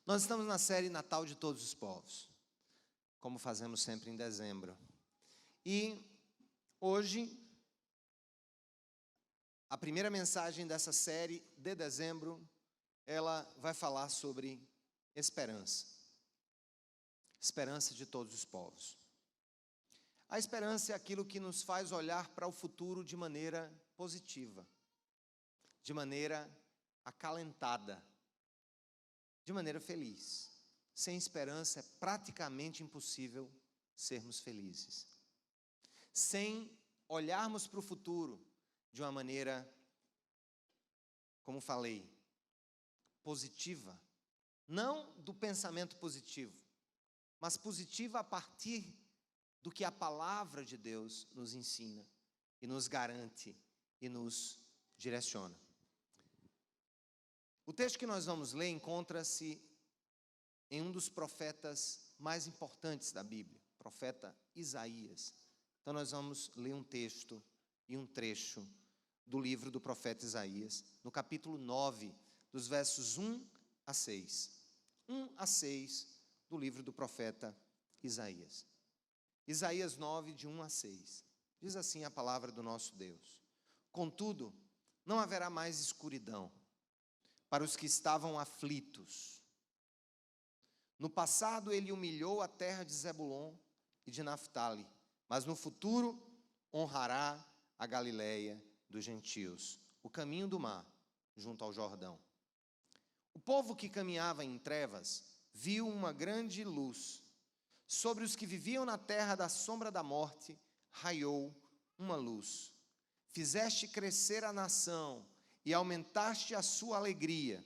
Nós estamos na série Natal de Todos os Povos, como fazemos sempre em dezembro. E hoje, a primeira mensagem dessa série de dezembro, ela vai falar sobre esperança. Esperança de todos os povos. A esperança é aquilo que nos faz olhar para o futuro de maneira positiva, de maneira acalentada, de maneira feliz. Sem esperança é praticamente impossível sermos felizes. Sem olharmos para o futuro de uma maneira, como falei, positiva, não do pensamento positivo, mas positiva a partir do que a palavra de Deus nos ensina e nos garante e nos direciona. O texto que nós vamos ler encontra-se em um dos profetas mais importantes da Bíblia, o profeta Isaías. Então nós vamos ler um texto e um trecho do livro do profeta Isaías, no capítulo 9, dos versos 1 a 6. 1 a 6 do livro do profeta Isaías. Isaías 9, de 1 a 6. Diz assim a palavra do nosso Deus: Contudo, não haverá mais escuridão para os que estavam aflitos. No passado ele humilhou a terra de Zebulon e de Naftali, mas no futuro honrará a Galileia dos gentios, o caminho do mar, junto ao Jordão. O povo que caminhava em trevas viu uma grande luz. Sobre os que viviam na terra da sombra da morte, raiou uma luz. Fizeste crescer a nação e aumentaste a sua alegria.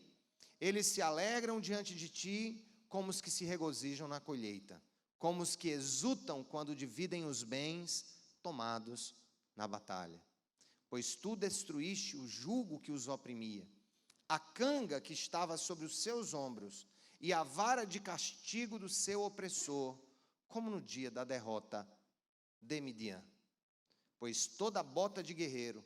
Eles se alegram diante de ti, como os que se regozijam na colheita, como os que exultam quando dividem os bens tomados na batalha. Pois tu destruíste o jugo que os oprimia, a canga que estava sobre os seus ombros, e a vara de castigo do seu opressor, como no dia da derrota de Midian. Pois toda bota de guerreiro,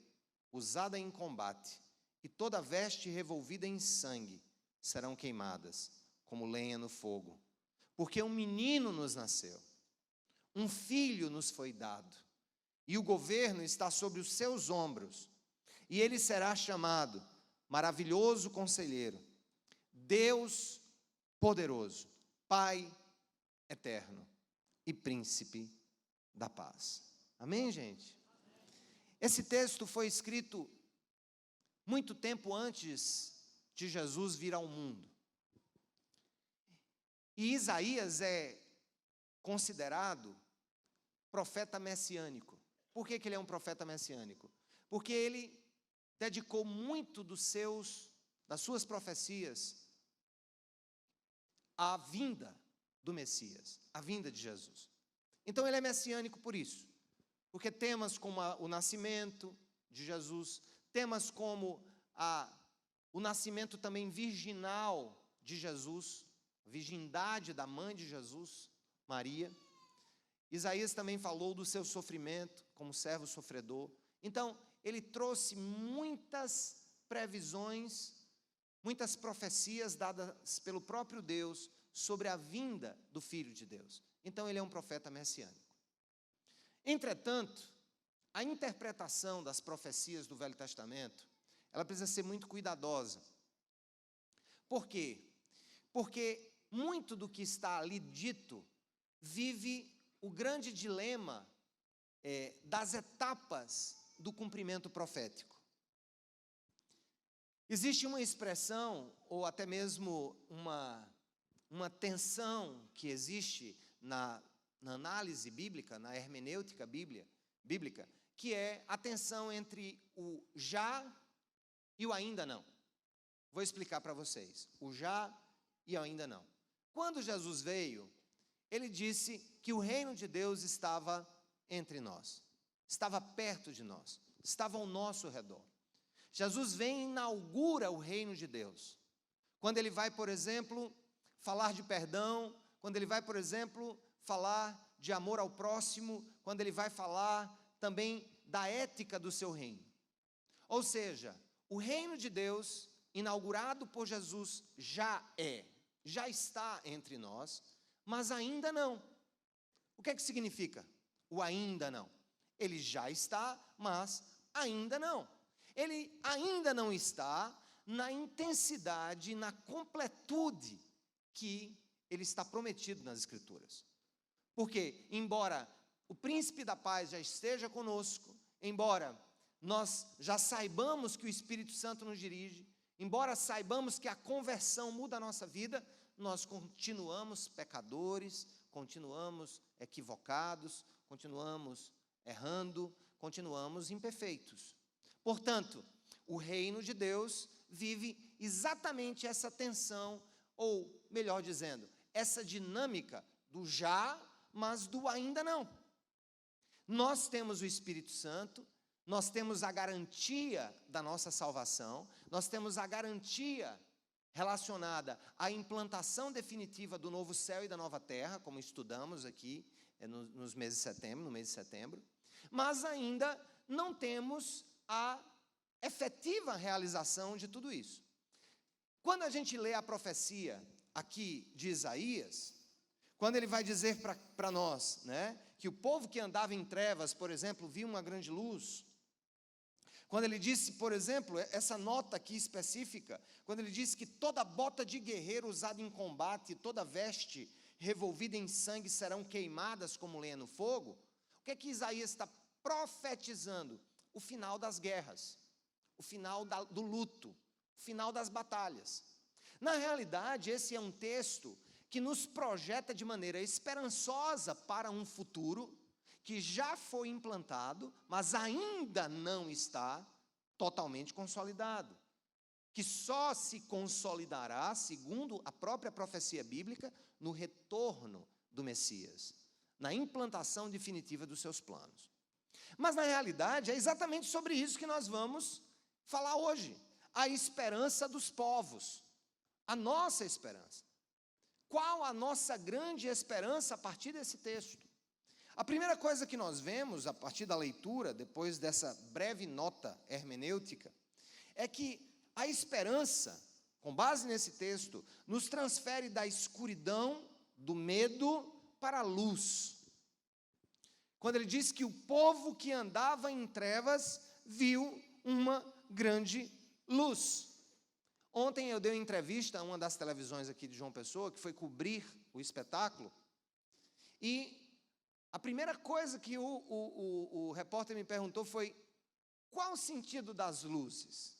usada em combate, e toda veste revolvida em sangue, serão queimadas, como lenha no fogo. Porque um menino nos nasceu, um filho nos foi dado, e o governo está sobre os seus ombros, e ele será chamado Maravilhoso Conselheiro, Deus Poderoso, Pai Eterno e Príncipe da Paz. Amém, gente? Esse texto foi escrito muito tempo antes de Jesus vir ao mundo. E Isaías é considerado profeta messiânico. Por que ele é um profeta messiânico? Porque ele dedicou muito das suas profecias à vinda do Messias, à vinda de Jesus. Então ele é messiânico por isso. Porque temas como o nascimento de Jesus, temas como o nascimento também virginal de Jesus, a virgindade da mãe de Jesus, Maria. Isaías também falou do seu sofrimento como servo sofredor. Então, ele trouxe muitas previsões, muitas profecias dadas pelo próprio Deus sobre a vinda do Filho de Deus. Então, ele é um profeta messiânico. Entretanto, a interpretação das profecias do Velho Testamento, ela precisa ser muito cuidadosa. Por quê? Porque muito do que está ali dito vive o grande dilema das etapas do cumprimento profético. Existe uma expressão, ou até mesmo uma tensão que existe na análise bíblica, na hermenêutica bíblica, que é a tensão entre o já e o ainda não. Vou explicar para vocês. O já e o ainda não. Quando Jesus veio, ele disse que o reino de Deus estava entre nós, estava perto de nós, estava ao nosso redor. Jesus vem e inaugura o reino de Deus. Quando ele vai, por exemplo, falar de perdão, quando ele vai, por exemplo, falar de amor ao próximo, quando ele vai falar também da ética do seu reino. Ou seja, o reino de Deus, inaugurado por Jesus, já é. já está entre nós, mas ainda não. O que é que significa o ainda não? Ele já está, mas ainda não. Ele ainda não está na intensidade, na completude que ele está prometido nas Escrituras. Porque, embora o príncipe da paz já esteja conosco, embora nós já saibamos que o Espírito Santo nos dirige, embora saibamos que a conversão muda a nossa vida, nós continuamos pecadores, continuamos equivocados, continuamos errando, continuamos imperfeitos. Portanto, o reino de Deus vive exatamente essa tensão, ou, melhor dizendo, essa dinâmica do já, mas do ainda não. Nós temos o Espírito Santo, nós temos a garantia da nossa salvação, nós temos a garantia relacionada à implantação definitiva do novo céu e da nova terra, como estudamos aqui no mês de setembro, mas ainda não temos a efetiva realização de tudo isso. Quando a gente lê a profecia aqui de Isaías, quando ele vai dizer para nós, né, que o povo que andava em trevas, por exemplo, viu uma grande luz. Quando ele disse, por exemplo, essa nota aqui específica, quando ele disse que toda bota de guerreiro usada em combate, toda veste revolvida em sangue serão queimadas como lenha no fogo, o que é que Isaías está profetizando? O final das guerras, o final do luto, o final das batalhas. Na realidade, esse é um texto que nos projeta de maneira esperançosa para um futuro que já foi implantado, mas ainda não está totalmente consolidado, que só se consolidará, segundo a própria profecia bíblica, no retorno do Messias, na implantação definitiva dos seus planos. Mas, na realidade, é exatamente sobre isso que nós vamos falar hoje, a esperança dos povos, a nossa esperança. Qual a nossa grande esperança a partir desse texto? A primeira coisa que nós vemos a partir da leitura, depois dessa breve nota hermenêutica, é que a esperança, com base nesse texto, nos transfere da escuridão, do medo, para a luz. Quando ele diz que o povo que andava em trevas viu uma grande luz. Ontem eu dei uma entrevista a uma das televisões aqui de João Pessoa, que foi cobrir o espetáculo, e a primeira coisa que o repórter me perguntou foi: qual o sentido das luzes?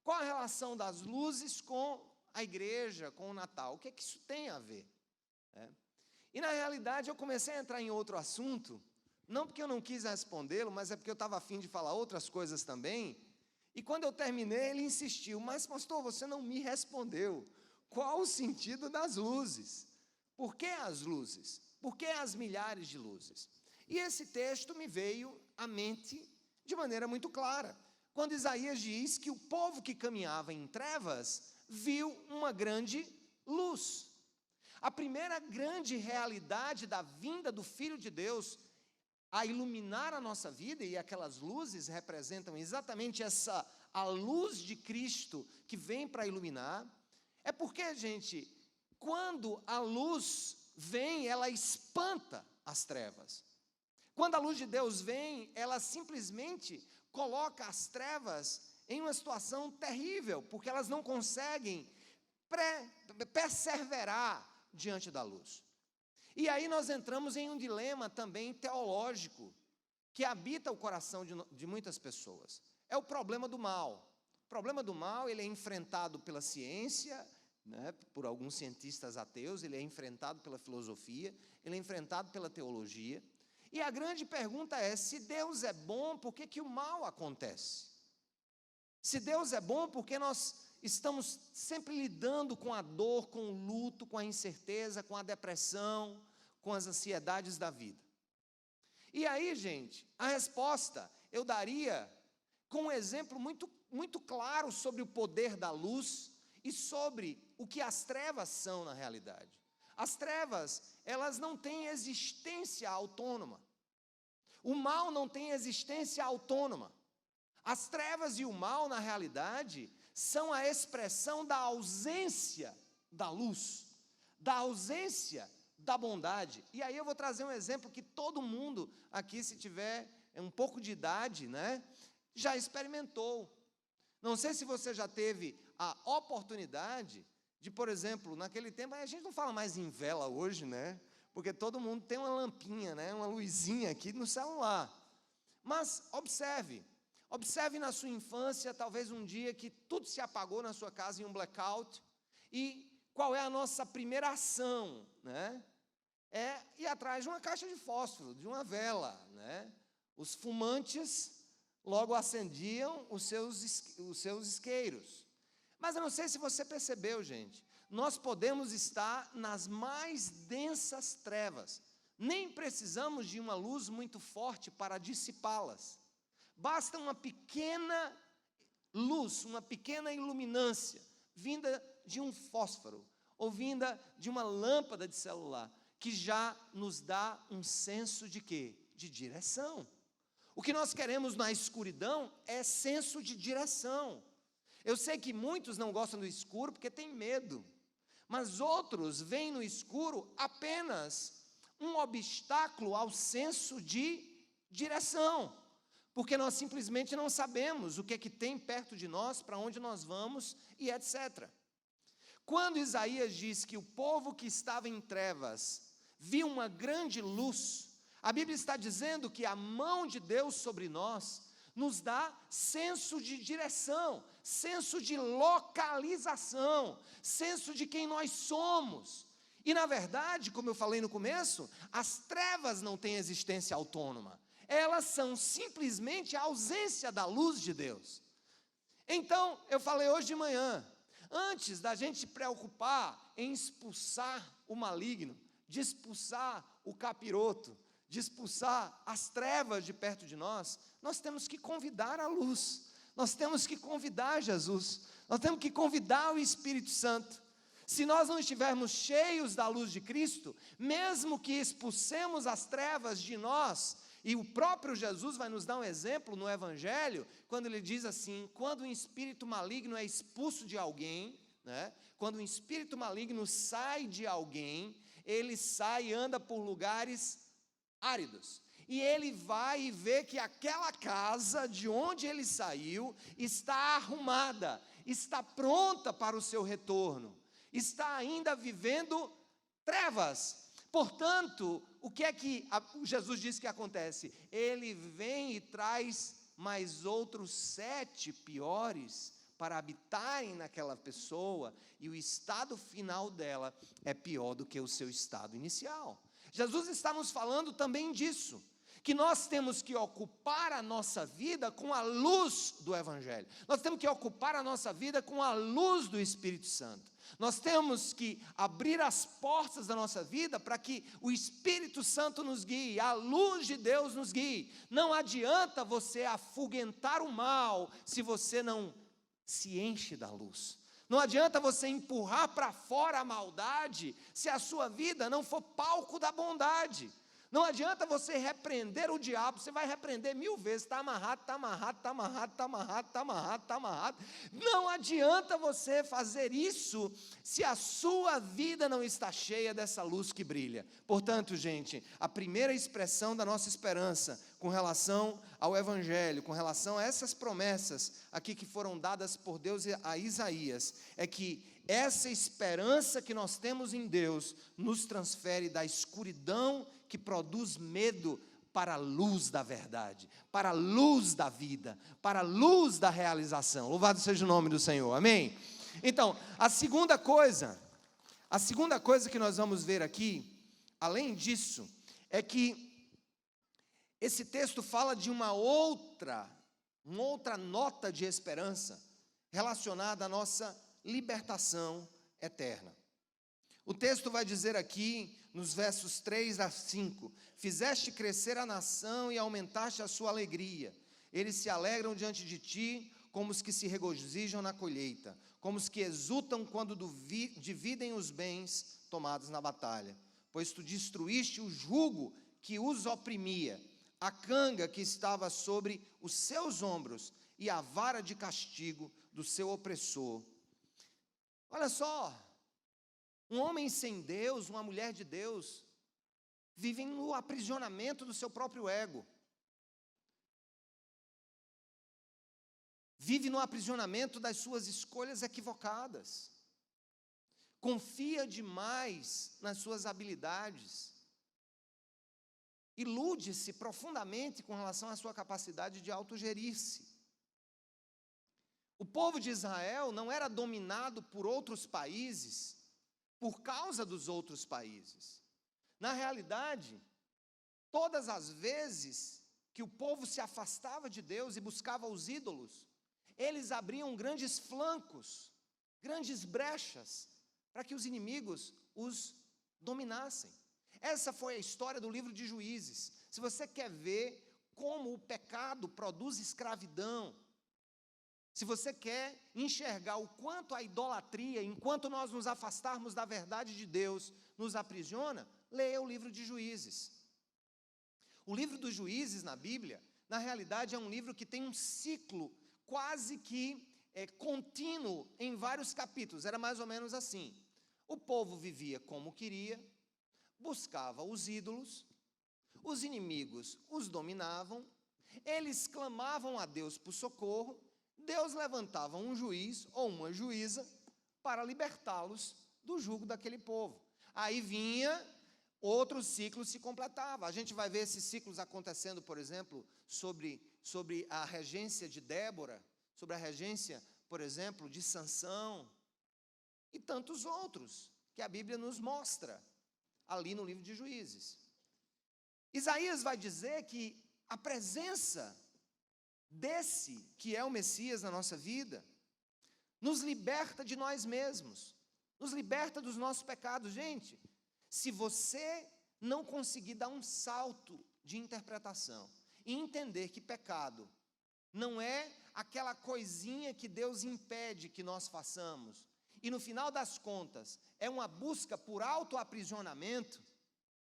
Qual a relação das luzes com a igreja, com o Natal? O que é que isso tem a ver? E na realidade eu comecei a entrar em outro assunto, não porque eu não quis respondê-lo, mas é porque eu estava a fim de falar outras coisas também. E quando eu terminei, ele insistiu: mas pastor, você não me respondeu. Qual o sentido das luzes? Por que as luzes? Por que as milhares de luzes? E esse texto me veio à mente de maneira muito clara, quando Isaías diz que o povo que caminhava em trevas viu uma grande luz. A primeira grande realidade da vinda do Filho de Deus a iluminar a nossa vida, e aquelas luzes representam exatamente a luz de Cristo que vem para iluminar, é porque, gente, quando a luz vem, ela espanta as trevas. Quando a luz de Deus vem, ela simplesmente coloca as trevas em uma situação terrível, porque elas não conseguem perseverar diante da luz. E aí nós entramos em um dilema também teológico, que habita o coração de muitas pessoas. É o problema do mal. O problema do mal, ele é enfrentado pela ciência, né, por alguns cientistas ateus, ele é enfrentado pela filosofia, ele é enfrentado pela teologia. E a grande pergunta é: se Deus é bom, por que o mal acontece? Se Deus é bom, por que nós estamos sempre lidando com a dor, com o luto, com a incerteza, com a depressão, com as ansiedades da vida? E aí, gente, a resposta eu daria com um exemplo muito claro sobre o poder da luz e sobre o que as trevas são na realidade. As trevas, elas não têm existência autônoma. O mal não tem existência autônoma. As trevas e o mal, na realidade, são a expressão da ausência da luz. da ausência da bondade. E aí eu vou trazer um exemplo que todo mundo aqui, se tiver um pouco de idade, né, já experimentou. Não sei se você já teve a oportunidade de, por exemplo, naquele tempo, a gente não fala mais em vela hoje, né? Porque todo mundo tem uma lampinha, né? Uma luzinha aqui no celular. Mas observe na sua infância, talvez um dia que tudo se apagou na sua casa em um blackout, e qual é a nossa primeira ação, né? É ir atrás de uma caixa de fósforo, de uma vela, né? Os fumantes logo acendiam os seus isqueiros. Mas eu não sei se você percebeu, gente, nós podemos estar nas mais densas trevas, nem precisamos de uma luz muito forte para dissipá-las. Basta uma pequena luz, uma pequena iluminância, vinda de um fósforo, ou vinda de uma lâmpada de celular, que já nos dá um senso de quê? De direção. O que nós queremos na escuridão é senso de direção. Eu sei que muitos não gostam do escuro porque têm medo, mas outros veem no escuro apenas um obstáculo ao senso de direção, porque nós simplesmente não sabemos o que é que tem perto de nós, para onde nós vamos e etc. Quando Isaías diz que o povo que estava em trevas viu uma grande luz, a Bíblia está dizendo que a mão de Deus sobre nós nos dá senso de direção, senso de localização, senso de quem nós somos. E na verdade, como eu falei no começo, as trevas não têm existência autônoma, elas são simplesmente a ausência da luz de Deus. Então, eu falei hoje de manhã, antes da gente se preocupar em expulsar o maligno, de expulsar o capiroto, de expulsar as trevas de perto de nós, nós temos que convidar a luz, nós temos que convidar Jesus, nós temos que convidar o Espírito Santo. Se nós não estivermos cheios da luz de Cristo, mesmo que expulsemos as trevas de nós, e o próprio Jesus vai nos dar um exemplo no Evangelho, quando ele diz assim, quando um espírito maligno é expulso de alguém, né, quando um espírito maligno sai de alguém, ele sai e anda por lugares áridos, e ele vai e vê que aquela casa de onde ele saiu está arrumada, está pronta para o seu retorno, está ainda vivendo trevas. Portanto, o que é que Jesus diz que acontece? Ele vem e traz mais outros 7 piores para habitarem naquela pessoa, e o estado final dela é pior do que o seu estado inicial. Jesus está nos falando também disso, que nós temos que ocupar a nossa vida com a luz do Evangelho, nós temos que ocupar a nossa vida com a luz do Espírito Santo, nós temos que abrir as portas da nossa vida para que o Espírito Santo nos guie, a luz de Deus nos guie. Não adianta você afugentar o mal se você não se enche da luz. Não adianta você empurrar para fora a maldade se a sua vida não for palco da bondade. Não adianta você repreender o diabo, você vai repreender 1000 vezes, está amarrado, está amarrado, está amarrado, está amarrado, está amarrado, está amarrado. Não adianta você fazer isso se a sua vida não está cheia dessa luz que brilha. Portanto, gente, a primeira expressão da nossa esperança com relação ao Evangelho, com relação a essas promessas aqui que foram dadas por Deus a Isaías, é que essa esperança que nós temos em Deus nos transfere da escuridão que produz medo para a luz da verdade, para a luz da vida, para a luz da realização. Louvado seja o nome do Senhor, amém? Então, a segunda coisa que nós vamos ver aqui, além disso, é que esse texto fala de uma outra nota de esperança relacionada à nossa libertação eterna. O texto vai dizer aqui, nos versos 3 a 5, fizeste crescer a nação e aumentaste a sua alegria. Eles se alegram diante de ti, como os que se regozijam na colheita, como os que exultam quando dividem os bens tomados na batalha. Pois tu destruíste o jugo que os oprimia, a canga que estava sobre os seus ombros e a vara de castigo do seu opressor. Olha só, Um homem sem Deus, uma mulher de Deus, vivem no aprisionamento do seu próprio ego. Vive no aprisionamento das suas escolhas equivocadas. Confia demais nas suas habilidades. Ilude-se profundamente com relação à sua capacidade de autogerir-se. O povo de Israel não era dominado por outros países por causa dos outros países. Na realidade, todas as vezes que o povo se afastava de Deus e buscava os ídolos, eles abriam grandes flancos, grandes brechas, para que os inimigos os dominassem. Essa foi a história do livro de Juízes. Se você quer ver como o pecado produz escravidão, se você quer enxergar o quanto a idolatria, enquanto nós nos afastarmos da verdade de Deus, nos aprisiona, leia o livro de Juízes. O livro dos Juízes na Bíblia, na realidade, é um livro que tem um ciclo quase que contínuo em vários capítulos. Era mais ou menos assim: o povo vivia como queria, buscava os ídolos, os inimigos os dominavam, eles clamavam a Deus por socorro, Deus levantava um juiz ou uma juíza para libertá-los do jugo daquele povo. Aí vinha, outro ciclo se completava. A gente vai ver esses ciclos acontecendo, por exemplo, sobre a regência de Débora, sobre a regência, por exemplo, de Sansão, e tantos outros que a Bíblia nos mostra ali no livro de Juízes. Isaías vai dizer que a presença desse que é o Messias na nossa vida nos liberta de nós mesmos, nos liberta dos nossos pecados. Gente, se você não conseguir dar um salto de interpretação e entender que pecado não é aquela coisinha que Deus impede que nós façamos, e no final das contas é uma busca por autoaprisionamento,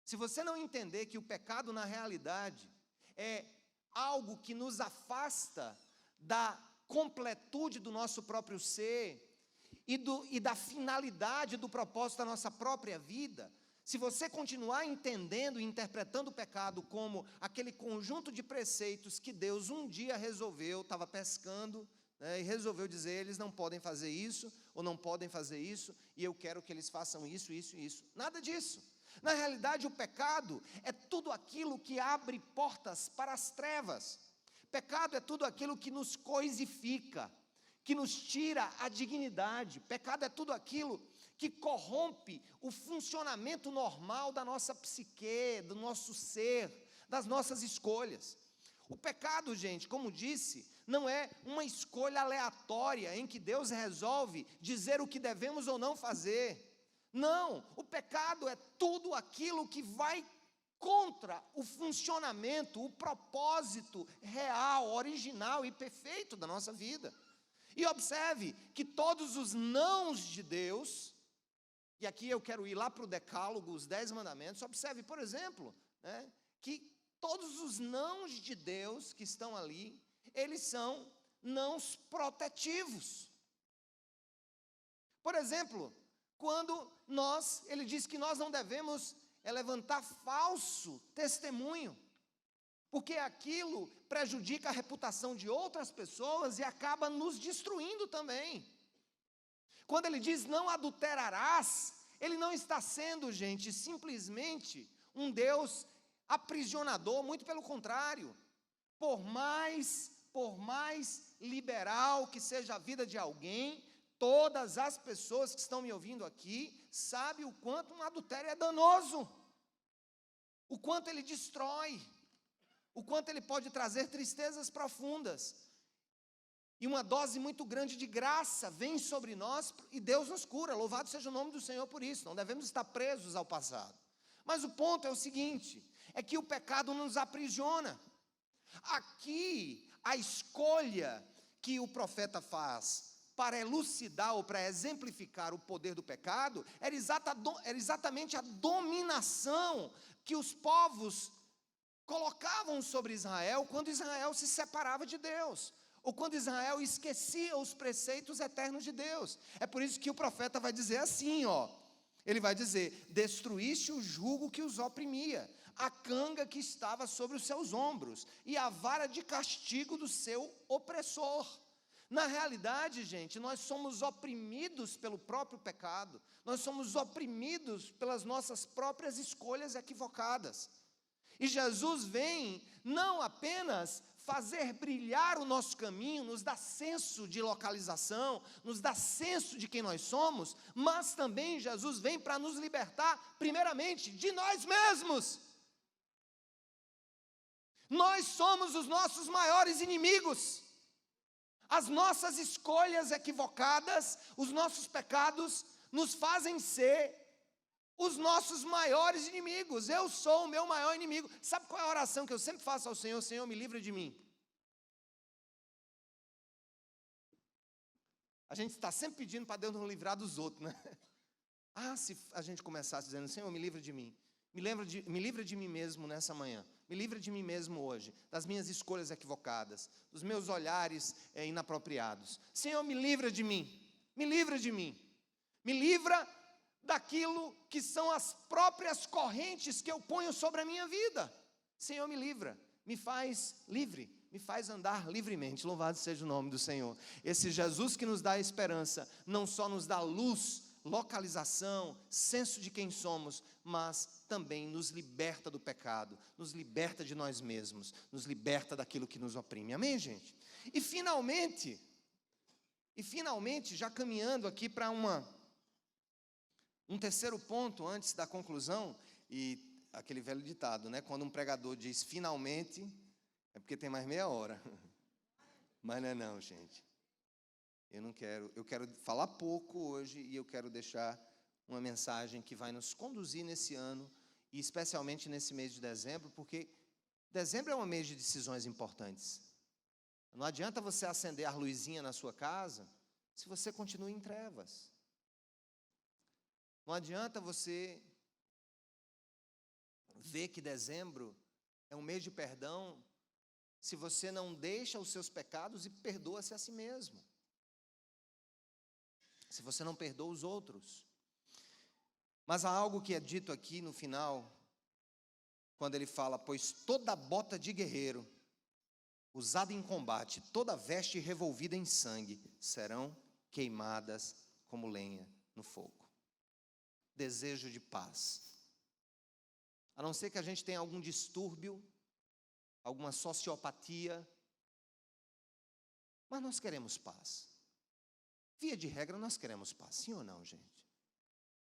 se você não entender que o pecado na realidade é algo que nos afasta da completude do nosso próprio ser e da finalidade do propósito da nossa própria vida, se você continuar entendendo e interpretando o pecado como aquele conjunto de preceitos que Deus um dia resolveu, estava pescando, e resolveu dizer: eles não podem fazer isso, ou não podem fazer isso, e eu quero que eles façam isso, isso e isso. Nada disso. Na realidade, o pecado é tudo aquilo que abre portas para as trevas. Pecado é tudo aquilo que nos coisifica, que nos tira a dignidade. Pecado é tudo aquilo que corrompe o funcionamento normal da nossa psique, do nosso ser, das nossas escolhas. O pecado, gente, como disse, não é uma escolha aleatória em que Deus resolve dizer o que devemos ou não fazer. Não, o pecado é tudo aquilo que vai contra o funcionamento, o propósito real, original e perfeito da nossa vida. E observe que todos os nãos de Deus, e aqui eu quero ir lá para o Decálogo, os 10 mandamentos, observe, por exemplo, que todos os nãos de Deus que estão ali, eles são nãos protetivos. Por exemplo, quando ele diz que nós não devemos levantar falso testemunho, porque aquilo prejudica a reputação de outras pessoas e acaba nos destruindo também. Quando ele diz não adulterarás, ele não está sendo, gente, simplesmente um Deus aprisionador, muito pelo contrário. Por mais liberal que seja a vida de alguém, todas as pessoas que estão me ouvindo aqui sabem o quanto um adultério é danoso, o quanto ele destrói, o quanto ele pode trazer tristezas profundas. E uma dose muito grande de graça vem sobre nós e Deus nos cura. Louvado seja o nome do Senhor por isso. Não devemos estar presos ao passado. Mas o ponto é o seguinte, é que o pecado nos aprisiona. Aqui, a escolha que o profeta faz para elucidar ou para exemplificar o poder do pecado era exatamente a dominação que os povos colocavam sobre Israel quando Israel se separava de Deus, ou quando Israel esquecia os preceitos eternos de Deus. É por isso que o profeta vai dizer assim, Ele vai dizer: destruíste o jugo que os oprimia, a canga que estava sobre os seus ombros, e a vara de castigo do seu opressor. Na realidade, gente, nós somos oprimidos pelo próprio pecado, nós somos oprimidos pelas nossas próprias escolhas equivocadas. E Jesus vem não apenas fazer brilhar o nosso caminho, nos dá senso de localização, nos dá senso de quem nós somos, mas também Jesus vem para nos libertar, primeiramente, de nós mesmos. Nós somos os nossos maiores inimigos. As nossas escolhas equivocadas, os nossos pecados, nos fazem ser os nossos maiores inimigos. Eu sou o meu maior inimigo. Sabe qual é a oração que eu sempre faço ao Senhor? Senhor, me livra de mim. A gente está sempre pedindo para Deus nos livrar dos outros, né? Se a gente começasse dizendo: Senhor, me livra de mim. Me livra de mim mesmo nessa manhã. Me livra de mim mesmo hoje, das minhas escolhas equivocadas, dos meus olhares inapropriados. Senhor, me livra de mim. Me livra de mim. Me livra daquilo que são as próprias correntes que eu ponho sobre a minha vida. Senhor, me livra, me faz livre, me faz andar livremente. Louvado seja o nome do Senhor. Esse Jesus que nos dá esperança, não só nos dá luz, localização, senso de quem somos, mas também nos liberta do pecado, nos liberta de nós mesmos, nos liberta daquilo que nos oprime. Amém, gente? E finalmente, já caminhando aqui para um terceiro ponto antes da conclusão, e aquele velho ditado, né? Quando um pregador diz finalmente, é porque tem mais meia hora. Mas não é não, gente. Eu quero falar pouco hoje e eu quero deixar uma mensagem que vai nos conduzir nesse ano, e especialmente nesse mês de dezembro, porque dezembro é um mês de decisões importantes. Não adianta você acender a luzinha na sua casa se você continua em trevas. Não adianta você ver que dezembro é um mês de perdão se você não deixa os seus pecados e perdoa-se a si mesmo. Se você não perdoa os outros. Mas há algo que é dito aqui no final, quando ele fala: pois toda bota de guerreiro, usada em combate, toda veste revolvida em sangue, serão queimadas como lenha no fogo. Desejo de paz. A não ser que a gente tenha algum distúrbio, alguma sociopatia, mas nós queremos paz. Via de regra, nós queremos paz, sim ou não, gente?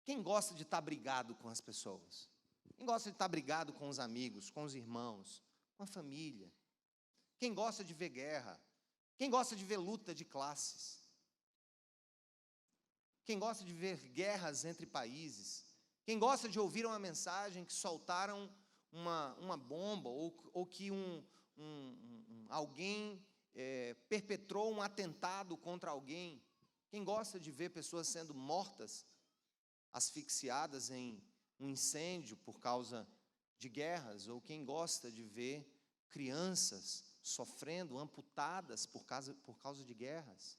Quem gosta de estar brigado com as pessoas? Quem gosta de estar brigado com os amigos, com os irmãos, com a família? Quem gosta de ver guerra? Quem gosta de ver luta de classes? Quem gosta de ver guerras entre países? Quem gosta de ouvir uma mensagem que soltaram uma bomba, ou que alguém perpetrou um atentado contra alguém? Quem gosta de ver pessoas sendo mortas, asfixiadas em um incêndio por causa de guerras? Ou quem gosta de ver crianças sofrendo, amputadas por causa de guerras?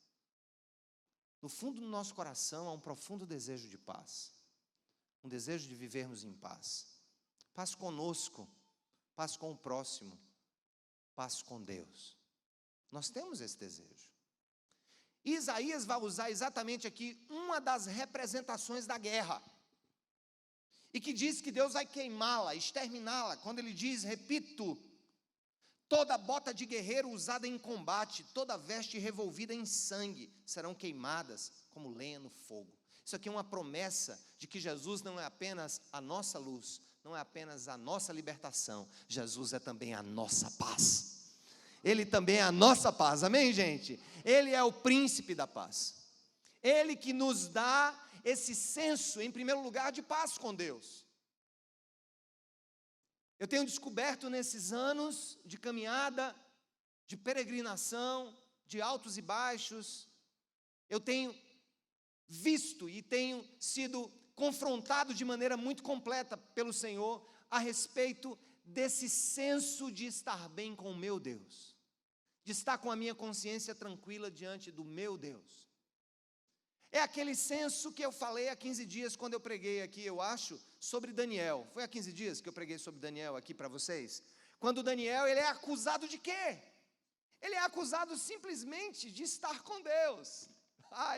No fundo do nosso coração há um profundo desejo de paz, um desejo de vivermos em paz. Paz conosco, paz com o próximo, paz com Deus. Nós temos esse desejo. Isaías vai usar exatamente aqui uma das representações da guerra, e que diz que Deus vai queimá-la, exterminá-la, quando ele diz, repito: toda bota de guerreiro usada em combate, toda veste revolvida em sangue, serão queimadas como lenha no fogo. Isso aqui é uma promessa de que Jesus não é apenas a nossa luz, não é apenas a nossa libertação, Jesus é também a nossa paz. Ele também é a nossa paz, amém, gente? Ele é o príncipe da paz. Ele que nos dá esse senso, em primeiro lugar, de paz com Deus. Eu tenho descoberto nesses anos de caminhada, de peregrinação, de altos e baixos, eu tenho visto e tenho sido confrontado de maneira muito completa pelo Senhor a respeito desse senso de estar bem com o meu Deus, de estar com a minha consciência tranquila diante do meu Deus. É aquele senso que eu falei há 15 dias, quando eu preguei aqui, eu acho, sobre Daniel. Foi há 15 dias que eu preguei sobre Daniel aqui para vocês? Quando Daniel, ele é acusado de quê? Ele é acusado simplesmente de estar com Deus.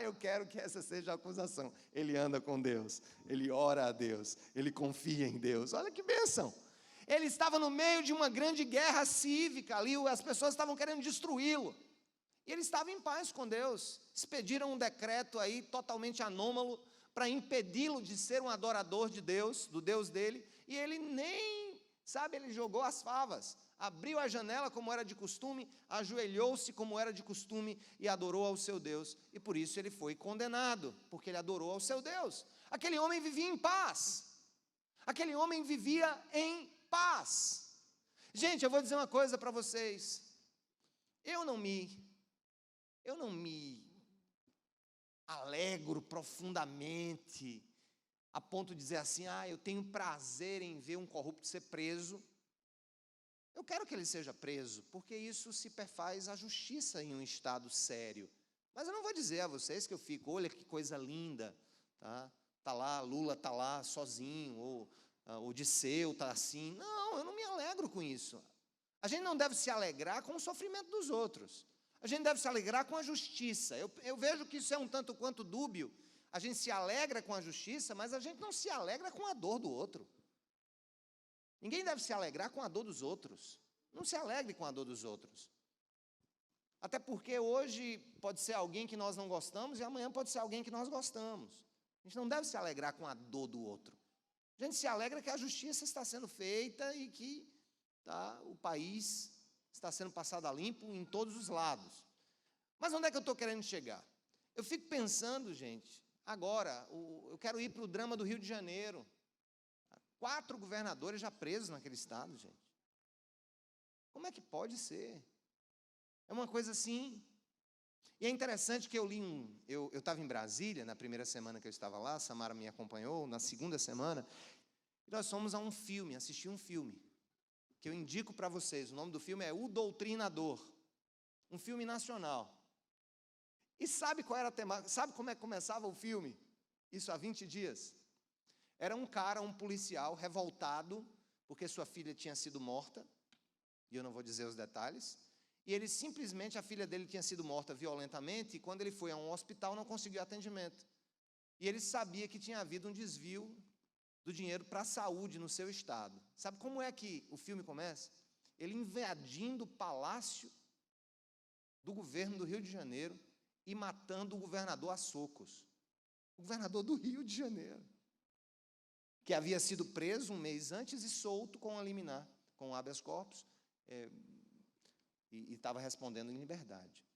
Eu quero que essa seja a acusação. Ele anda com Deus, ele ora a Deus, ele confia em Deus. Olha que bênção. Ele estava no meio de uma grande guerra cívica ali, as pessoas estavam querendo destruí-lo. E ele estava em paz com Deus. Expediram um decreto aí totalmente anômalo para impedi-lo de ser um adorador de Deus, do Deus dele, e ele nem, ele jogou as favas. Abriu a janela como era de costume, ajoelhou-se como era de costume e adorou ao seu Deus. E por isso ele foi condenado, porque ele adorou ao seu Deus. Aquele homem vivia em paz. Aquele homem vivia em paz. Gente, eu vou dizer uma coisa para vocês. Eu não me alegro profundamente a ponto de dizer assim, eu tenho prazer em ver um corrupto ser preso. Eu quero que ele seja preso, porque isso se perfaz a justiça em um estado sério. Mas eu não vou dizer a vocês que eu fico, olha que coisa linda, tá lá, Lula está lá sozinho, ou o Disseu está assim. Não, eu não me alegro com isso. A gente não deve se alegrar com o sofrimento dos outros. A gente deve se alegrar com a justiça. Eu vejo que isso é um tanto quanto dúbio. A gente se alegra com a justiça, mas a gente não se alegra com a dor do outro. Ninguém deve se alegrar com a dor dos outros. Não se alegre com a dor dos outros. Até porque hoje pode ser alguém que nós não gostamos e amanhã pode ser alguém que nós gostamos. A gente não deve se alegrar com a dor do outro. A gente se alegra que a justiça está sendo feita e que o país está sendo passado a limpo em todos os lados. Mas onde é que eu estou querendo chegar? Eu fico pensando, gente, agora, eu quero ir para o drama do Rio de Janeiro. 4 governadores já presos naquele estado, gente. Como é que pode ser? É uma coisa assim. E é interessante que eu li eu estava em Brasília, na primeira semana que eu estava lá, a Samara me acompanhou, na segunda semana, e nós fomos a um filme, assistir um filme, que eu indico para vocês. O nome do filme é O Doutrinador, um filme nacional. E sabe qual era a temática? Sabe como é que começava o filme? Isso há 20 dias. Era um cara, um policial, revoltado, porque sua filha tinha sido morta, e eu não vou dizer os detalhes, e ele simplesmente, a filha dele tinha sido morta violentamente, e quando ele foi a um hospital não conseguiu atendimento. E ele sabia que tinha havido um desvio do dinheiro para a saúde no seu estado. Sabe como é que o filme começa? Ele invadindo o palácio do governo do Rio de Janeiro e matando o governador a socos. O governador do Rio de Janeiro, que havia sido preso um mês antes e solto com a liminar, com o habeas corpus, e estava respondendo em liberdade.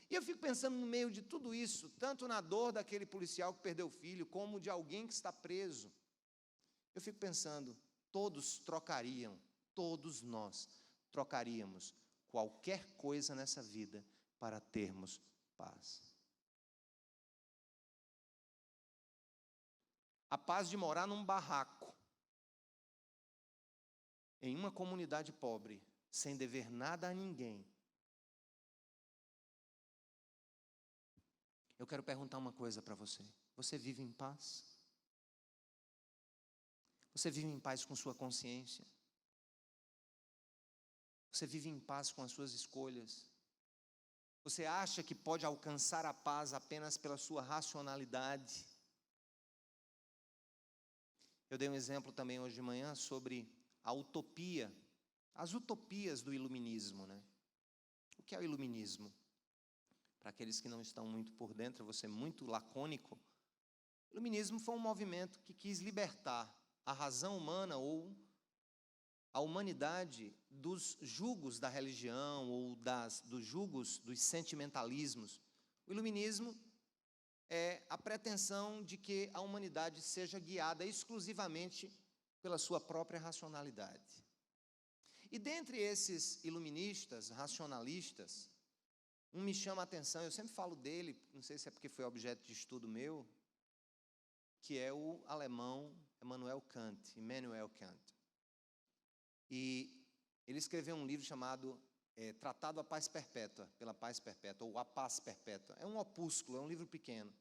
E eu fico pensando no meio de tudo isso, tanto na dor daquele policial que perdeu o filho, como de alguém que está preso. Eu fico pensando, todos nós trocaríamos qualquer coisa nessa vida para termos paz. A paz de morar num barraco, em uma comunidade pobre, sem dever nada a ninguém. Eu quero perguntar uma coisa para você. Você vive em paz? Você vive em paz com sua consciência? Você vive em paz com as suas escolhas? Você acha que pode alcançar a paz apenas pela sua racionalidade? Eu dei um exemplo também hoje de manhã sobre a utopia, as utopias do iluminismo, né? O que é o iluminismo? Para aqueles que não estão muito por dentro, eu vou ser muito lacônico. O iluminismo foi um movimento que quis libertar a razão humana ou a humanidade dos jugos da religião ou dos jugos dos sentimentalismos. O iluminismo é a pretensão de que a humanidade seja guiada exclusivamente pela sua própria racionalidade. E dentre esses iluministas, racionalistas, um me chama a atenção, eu sempre falo dele, não sei se é porque foi objeto de estudo meu, que é o alemão Immanuel Kant. E ele escreveu um livro chamado Tratado à Paz Perpétua, pela Paz Perpétua, ou A Paz Perpétua. É um opúsculo, é um livro pequeno.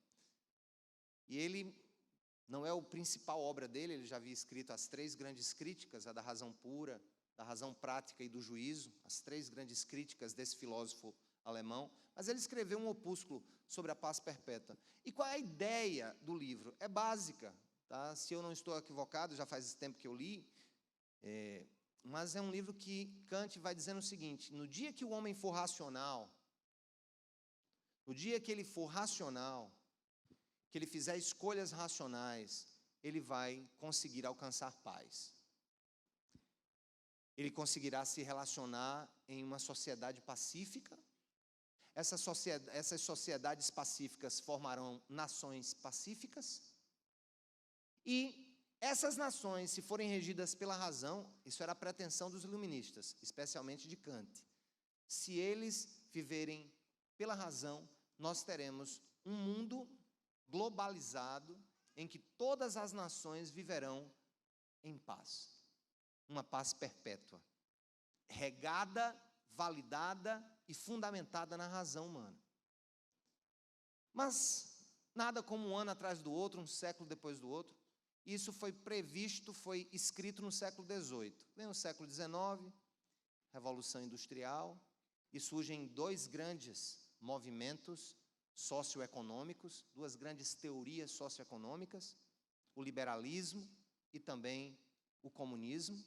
E ele não é a principal obra dele, ele já havia escrito as 3 grandes críticas, a da razão pura, da razão prática e do juízo, as 3 grandes críticas desse filósofo alemão, mas ele escreveu um opúsculo sobre a paz perpétua. E qual é a ideia do livro? É básica, tá? Se eu não estou equivocado, já faz tempo que eu li, mas é um livro que Kant vai dizendo o seguinte: no dia que o homem for racional, no dia que ele for racional, que ele fizer escolhas racionais, ele vai conseguir alcançar paz. Ele conseguirá se relacionar em uma sociedade pacífica. Essas sociedades pacíficas formarão nações pacíficas. E essas nações, se forem regidas pela razão, isso era a pretensão dos iluministas, especialmente de Kant. Se eles viverem pela razão, nós teremos um mundo globalizado em que todas as nações viverão em paz. Uma paz perpétua, regada, validada e fundamentada na razão humana. Mas nada como um ano atrás do outro, um século depois do outro. Isso foi previsto, foi escrito no século XVIII. Vem o século XIX, Revolução Industrial, e surgem 2 grandes movimentos socioeconômicos, 2 grandes teorias socioeconômicas, o liberalismo e também o comunismo.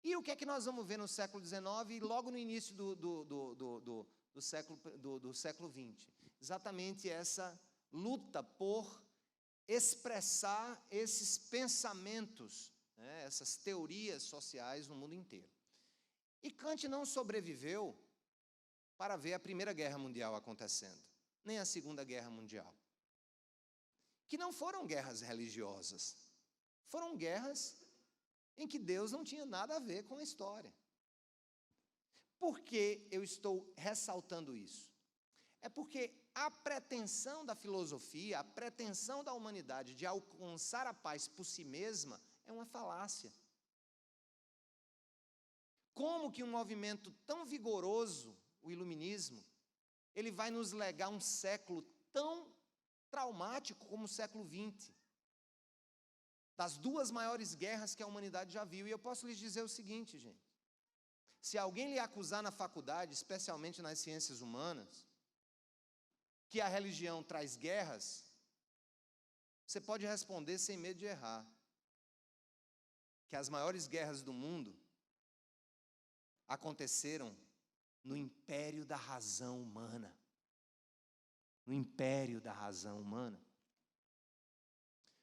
E o que é que nós vamos ver no século XIX e logo no início do século XX? Exatamente essa luta por expressar esses pensamentos, né, essas teorias sociais no mundo inteiro. E Kant não sobreviveu para ver a Primeira Guerra Mundial acontecendo, nem a Segunda Guerra Mundial, que não foram guerras religiosas, foram guerras em que Deus não tinha nada a ver com a história. Por que eu estou ressaltando isso? É porque a pretensão da filosofia, a pretensão da humanidade de alcançar a paz por si mesma é uma falácia. Como que um movimento tão vigoroso, o iluminismo, ele vai nos legar um século tão traumático como o século XX? Das 2 maiores guerras que a humanidade já viu. E eu posso lhes dizer o seguinte, gente. Se alguém lhe acusar na faculdade, especialmente nas ciências humanas, que a religião traz guerras, você pode responder sem medo de errar, que as maiores guerras do mundo aconteceram no império da razão humana. No império da razão humana.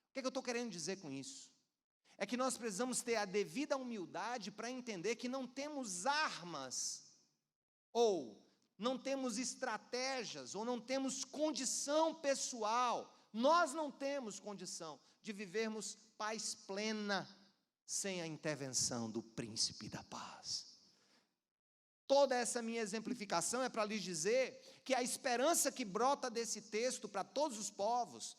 O que é que eu estou querendo dizer com isso? É que nós precisamos ter a devida humildade para entender que não temos armas, ou não temos estratégias, ou não temos condição pessoal, nós não temos condição de vivermos paz plena sem a intervenção do príncipe da paz. Toda essa minha exemplificação é para lhes dizer que a esperança que brota desse texto para todos os povos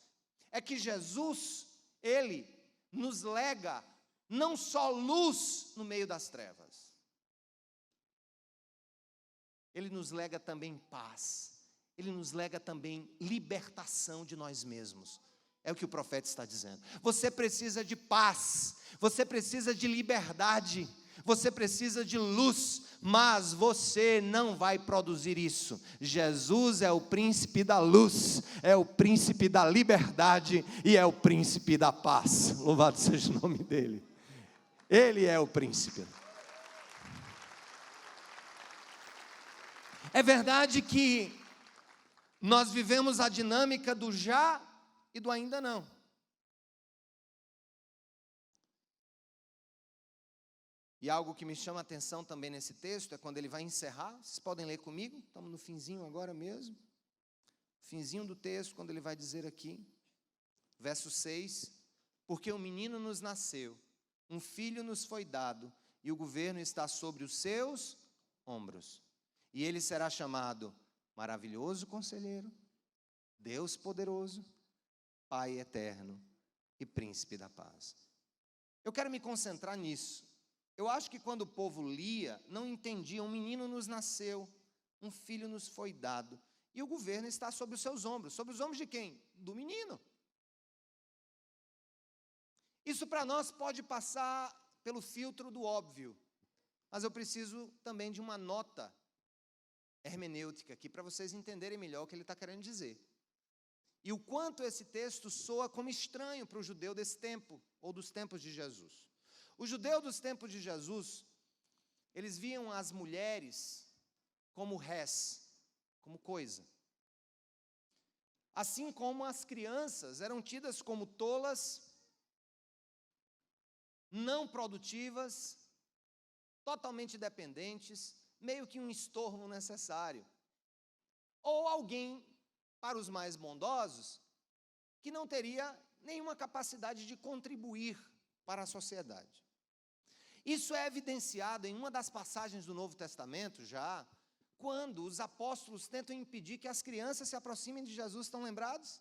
é que Jesus, Ele nos lega não só luz no meio das trevas, Ele nos lega também paz, Ele nos lega também libertação de nós mesmos. É o que o profeta está dizendo. Você precisa de paz, você precisa de liberdade, você precisa de luz, mas você não vai produzir isso. Jesus é o príncipe da luz, é o príncipe da liberdade e é o príncipe da paz. Louvado seja o nome dele. Ele é o príncipe. É verdade que nós vivemos a dinâmica do já e do ainda não. E algo que me chama a atenção também nesse texto é quando ele vai encerrar. Vocês podem ler comigo? Estamos no finzinho agora mesmo. Finzinho do texto, quando ele vai dizer aqui, verso 6: porque um menino nos nasceu, um filho nos foi dado, e o governo está sobre os seus ombros. E ele será chamado Maravilhoso Conselheiro, Deus Poderoso, Pai Eterno e Príncipe da Paz. Eu quero me concentrar nisso. Eu acho que quando o povo lia, não entendia, um menino nos nasceu, um filho nos foi dado, e o governo está sobre os seus ombros. Sobre os ombros de quem? Do menino. Isso para nós pode passar pelo filtro do óbvio, mas eu preciso também de uma nota hermenêutica aqui, para vocês entenderem melhor o que ele está querendo dizer. E o quanto esse texto soa como estranho para o judeu desse tempo, ou dos tempos de Jesus. O judeu dos tempos de Jesus, eles viam as mulheres como res, como coisa. Assim como as crianças eram tidas como tolas, não produtivas, totalmente dependentes, meio que um estorvo necessário. Ou alguém, para os mais bondosos, que não teria nenhuma capacidade de contribuir para a sociedade. Isso é evidenciado em uma das passagens do Novo Testamento, já, quando os apóstolos tentam impedir que as crianças se aproximem de Jesus, estão lembrados?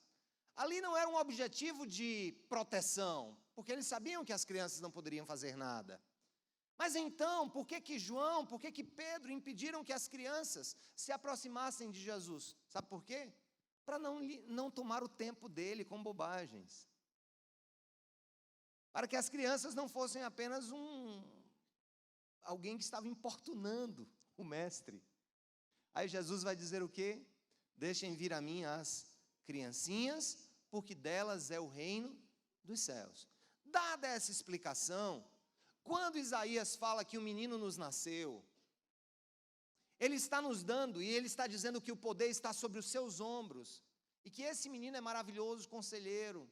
Ali não era um objetivo de proteção, porque eles sabiam que as crianças não poderiam fazer nada. Mas então, por que João, por que Pedro impediram que as crianças se aproximassem de Jesus? Sabe por quê? Para não tomar o tempo dele com bobagens. Para que as crianças não fossem apenas alguém que estava importunando o mestre. Aí Jesus vai dizer o quê? Deixem vir a mim as criancinhas, porque delas é o reino dos céus. Dada essa explicação, quando Isaías fala que um menino nos nasceu, ele está nos dando, e ele está dizendo que o poder está sobre os seus ombros, e que esse menino é maravilhoso, conselheiro,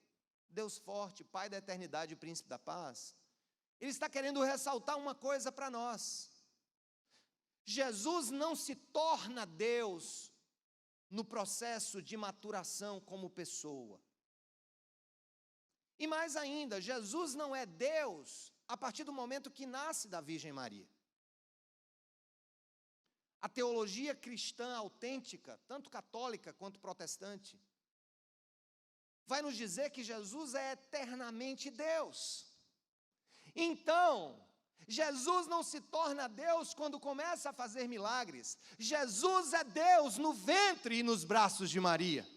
Deus forte, Pai da eternidade e Príncipe da paz. Ele está querendo ressaltar uma coisa para nós. Jesus não se torna Deus no processo de maturação como pessoa. E mais ainda, Jesus não é Deus a partir do momento que nasce da Virgem Maria. A teologia cristã autêntica, tanto católica quanto protestante, vai nos dizer que Jesus é eternamente Deus. Então, Jesus não se torna Deus quando começa a fazer milagres. Jesus é Deus no ventre e nos braços de Maria.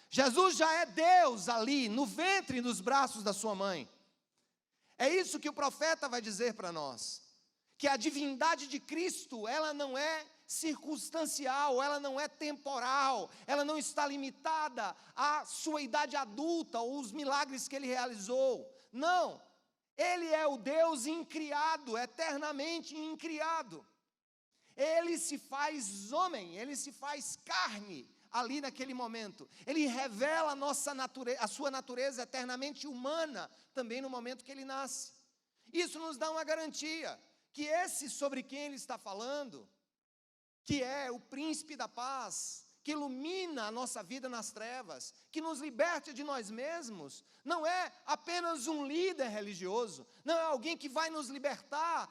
Jesus já é Deus ali, no ventre e nos braços da sua mãe. É isso que o profeta vai dizer para nós. Que a divindade de Cristo, ela não é circunstancial, ela não é temporal, ela não está limitada à sua idade adulta ou os milagres que ele realizou. Não, ele é o Deus incriado, eternamente incriado. Ele se faz homem, ele se faz carne ali naquele momento. Ele revela a sua natureza eternamente humana também no momento que ele nasce. Isso nos dá uma garantia que esse sobre quem ele está falando, que é o príncipe da paz, que ilumina a nossa vida nas trevas, que nos liberta de nós mesmos, não é apenas um líder religioso, não é alguém que vai nos libertar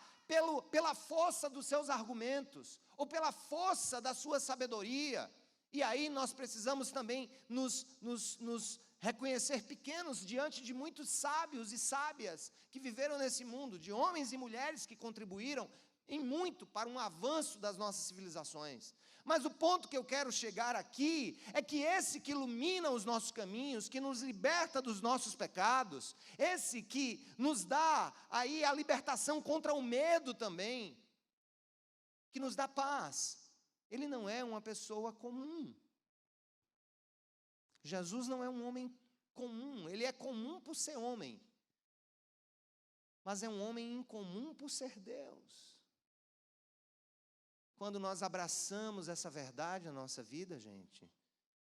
pela força dos seus argumentos, ou pela força da sua sabedoria. E aí nós precisamos também nos reconhecer pequenos diante de muitos sábios e sábias que viveram nesse mundo, de homens e mulheres que contribuíram em muito para um avanço das nossas civilizações. Mas o ponto que eu quero chegar aqui é que esse que ilumina os nossos caminhos, que nos liberta dos nossos pecados, esse que nos dá aí a libertação contra o medo também, que nos dá paz, ele não é uma pessoa comum. Jesus não é um homem comum, ele é comum por ser homem, mas é um homem incomum por ser Deus. Quando nós abraçamos essa verdade na nossa vida, gente,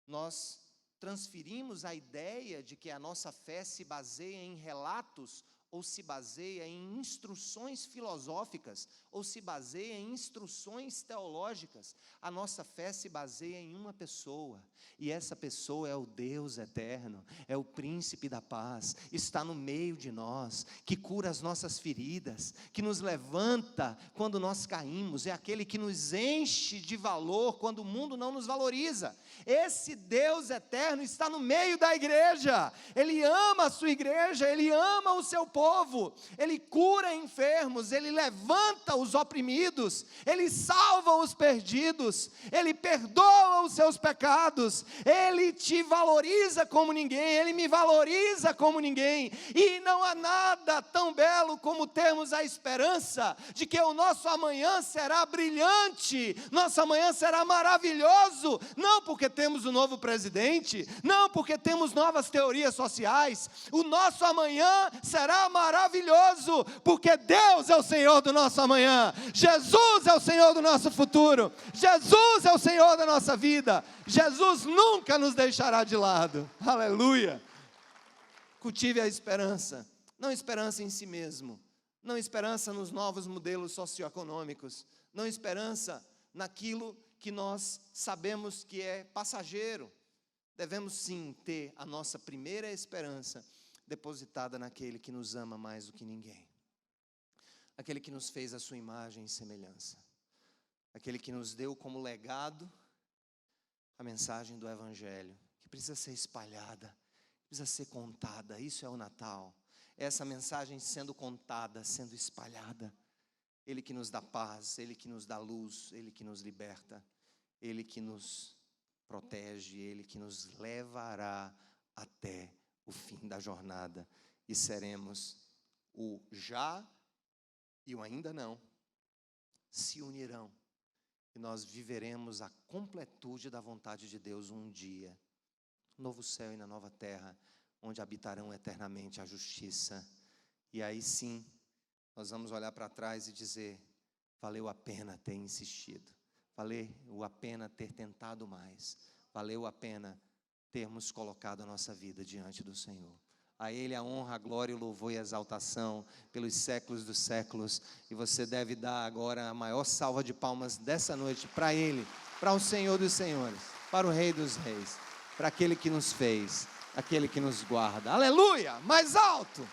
nós transferimos a ideia de que a nossa fé se baseia em relatos, ou se baseia em instruções filosóficas, ou se baseia em instruções teológicas. A nossa fé se baseia em uma pessoa, e essa pessoa é o Deus eterno, é o príncipe da paz, está no meio de nós, que cura as nossas feridas, que nos levanta quando nós caímos, é aquele que nos enche de valor quando o mundo não nos valoriza. Esse Deus eterno está no meio da igreja, Ele ama a sua igreja, Ele ama o seu povo, povo, Ele cura enfermos, Ele levanta os oprimidos, Ele salva os perdidos, Ele perdoa os seus pecados, Ele te valoriza como ninguém, Ele me valoriza como ninguém, e não há nada tão belo como termos a esperança de que o nosso amanhã será brilhante, nosso amanhã será maravilhoso, não porque temos um novo presidente, não porque temos novas teorias sociais, o nosso amanhã será maravilhoso, porque Deus é o Senhor do nosso amanhã, Jesus é o Senhor do nosso futuro, Jesus é o Senhor da nossa vida, Jesus nunca nos deixará de lado, aleluia. Cultive a esperança, não esperança em si mesmo, não esperança nos novos modelos socioeconômicos, não esperança naquilo que nós sabemos que é passageiro. Devemos sim ter a nossa primeira esperança depositada naquele que nos ama mais do que ninguém, aquele que nos fez a sua imagem e semelhança, aquele que nos deu como legado a mensagem do Evangelho, que precisa ser espalhada, precisa ser contada. Isso é o Natal, essa mensagem sendo contada, sendo espalhada. Ele que nos dá paz, Ele que nos dá luz, Ele que nos liberta, Ele que nos protege, Ele que nos levará até o fim da jornada, e seremos o já e o ainda não se unirão, e nós viveremos a completude da vontade de Deus um dia, novo céu e na nova terra, onde habitarão eternamente a justiça. E aí sim, nós vamos olhar para trás e dizer: valeu a pena ter insistido, valeu a pena ter tentado mais, valeu a pena termos colocado a nossa vida diante do Senhor. A Ele a honra, a glória, o louvor e a exaltação pelos séculos dos séculos. E você deve dar agora a maior salva de palmas dessa noite para Ele, para o Senhor dos senhores, para o Rei dos reis, para aquele que nos fez, aquele que nos guarda. Aleluia! Mais alto!